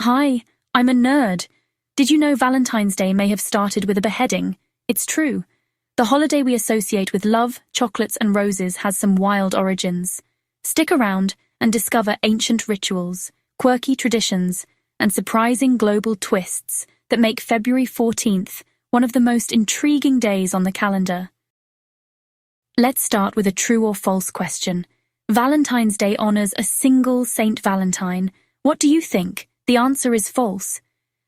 Hi, I'm a nerd. Did you know Valentine's Day may have started with a beheading? It's true. The holiday we associate with love, chocolates, and roses has some wild origins. Stick around and discover ancient rituals, quirky traditions, and surprising global twists that make February 14th one of the most intriguing days on the calendar. Let's start with a true or false question. Valentine's Day honors a single Saint Valentine. What do you think? The answer is false.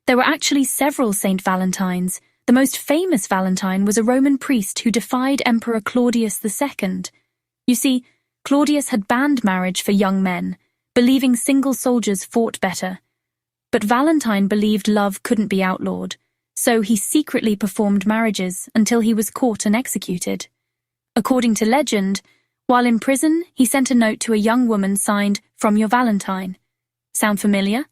There were actually several Saint Valentines. The most famous Valentine was a Roman priest who defied Emperor Claudius II. You see, Claudius had banned marriage for young men, believing single soldiers fought better. But Valentine believed love couldn't be outlawed, so he secretly performed marriages until he was caught and executed. According to legend, while in prison, he sent a note to a young woman signed, "From your Valentine." Sound familiar?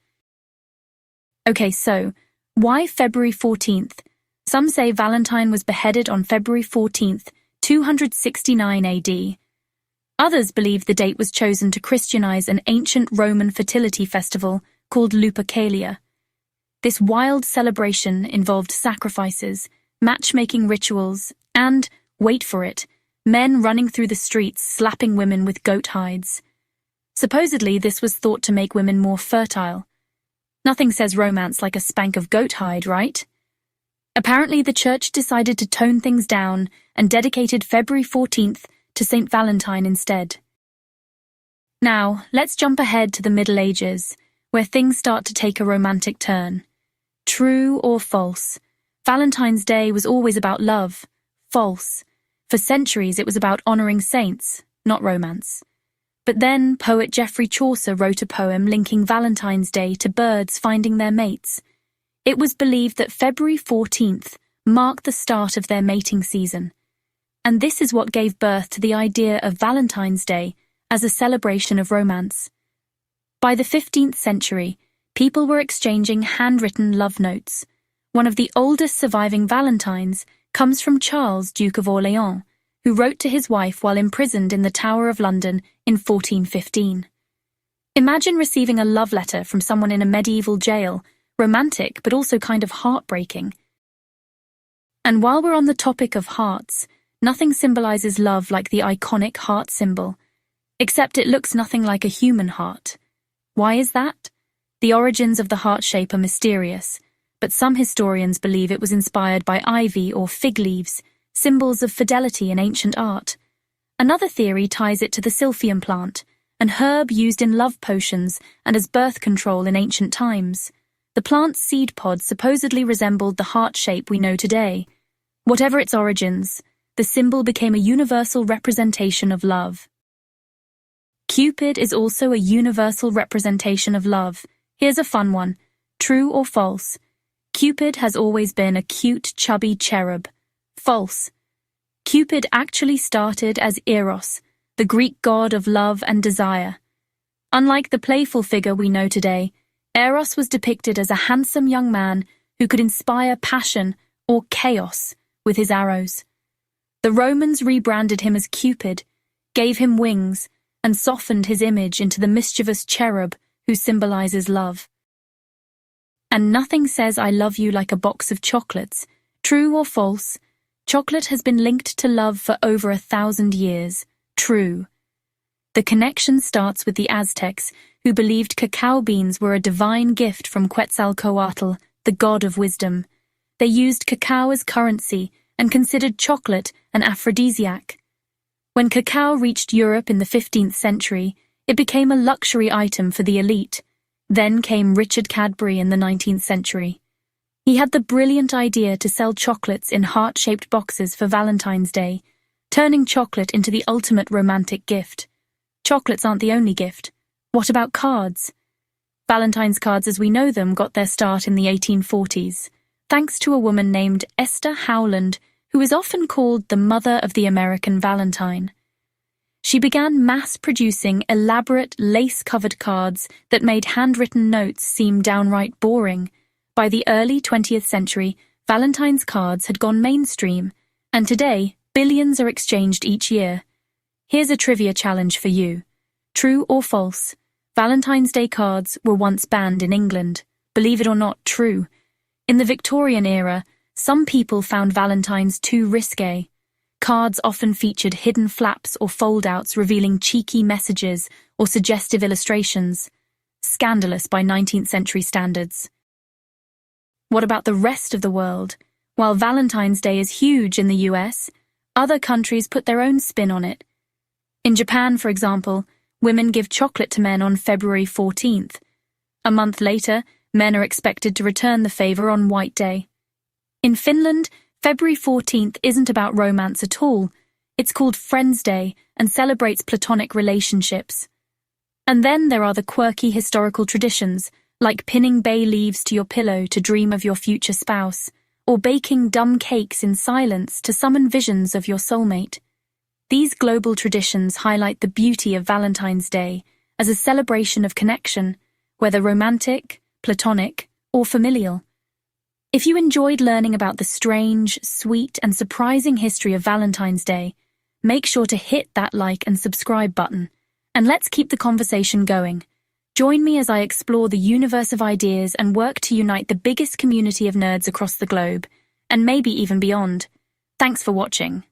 Okay, so, why February 14th? Some say Valentine was beheaded on February 14th, 269 AD. Others believe the date was chosen to Christianize an ancient Roman fertility festival called Lupercalia. This wild celebration involved sacrifices, matchmaking rituals, and, wait for it, men running through the streets slapping women with goat hides. Supposedly, this was thought to make women more fertile. Nothing says romance like a spank of goat hide, right? Apparently, the church decided to tone things down and dedicated February 14th to St. Valentine instead. Now, let's jump ahead to the Middle Ages, where things start to take a romantic turn. True or false? Valentine's Day was always about love. False. For centuries, it was about honoring saints, not romance. But then, poet Geoffrey Chaucer wrote a poem linking Valentine's Day to birds finding their mates. It was believed that February 14th marked the start of their mating season. And this is what gave birth to the idea of Valentine's Day as a celebration of romance. By the 15th century, people were exchanging handwritten love notes. One of the oldest surviving Valentines comes from Charles, Duke of Orléans, who wrote to his wife while imprisoned in the Tower of London in 1415. Imagine receiving a love letter from someone in a medieval jail, romantic but also kind of heartbreaking. And while we're on the topic of hearts, nothing symbolizes love like the iconic heart symbol, except it looks nothing like a human heart. Why is that? The origins of the heart shape are mysterious, but some historians believe it was inspired by ivy or fig leaves, symbols of fidelity in ancient art. Another theory ties it to the silphium plant, an herb used in love potions and as birth control in ancient times. The plant's seed pods supposedly resembled the heart shape we know today. Whatever its origins, the symbol became a universal representation of love. Cupid is also a universal representation of love. Here's a fun one. True or false? Cupid has always been a cute, chubby cherub. False. Cupid actually started as Eros, the Greek god of love and desire. Unlike the playful figure we know today, Eros was depicted as a handsome young man who could inspire passion or chaos with his arrows. The Romans rebranded him as Cupid, gave him wings, and softened his image into the mischievous cherub who symbolizes love. And nothing says I love you like a box of chocolates. True or false? Chocolate has been linked to love for over 1,000 years. True. The connection starts with the Aztecs, who believed cacao beans were a divine gift from Quetzalcoatl, the god of wisdom. They used cacao as currency and considered chocolate an aphrodisiac. When cacao reached Europe in the 15th century, it became a luxury item for the elite. Then came Richard Cadbury in the 19th century. He had the brilliant idea to sell chocolates in heart-shaped boxes for Valentine's Day, turning chocolate into the ultimate romantic gift. Chocolates aren't the only gift. What about cards? Valentine's cards as we know them got their start in the 1840s, thanks to a woman named Esther Howland, who is often called the mother of the American Valentine. She began mass-producing elaborate lace-covered cards that made handwritten notes seem downright boring. By the early 20th century, Valentine's cards had gone mainstream, and today, billions are exchanged each year. Here's a trivia challenge for you. True or false? Valentine's Day cards were once banned in England. believe it or not, true. In the Victorian era, some people found Valentines too risque. Cards often featured hidden flaps or fold-outs revealing cheeky messages or suggestive illustrations. Scandalous by 19th century standards. What about the rest of the world? While Valentine's Day is huge in the US, other countries put their own spin on it. In Japan, for example, women give chocolate to men on February 14th. A month later, men are expected to return the favor on White Day. In Finland, February 14th isn't about romance at all. It's called Friends Day and celebrates platonic relationships. And then there are the quirky historical traditions, like pinning bay leaves to your pillow to dream of your future spouse, or baking dumb cakes in silence to summon visions of your soulmate. These global traditions highlight the beauty of Valentine's Day as a celebration of connection, whether romantic, platonic, or familial. If you enjoyed learning about the strange, sweet, and surprising history of Valentine's Day, make sure to hit that like and subscribe button. And let's keep the conversation going. Join me as I explore the universe of ideas and work to unite the biggest community of nerds across the globe, and maybe even beyond. Thanks for watching.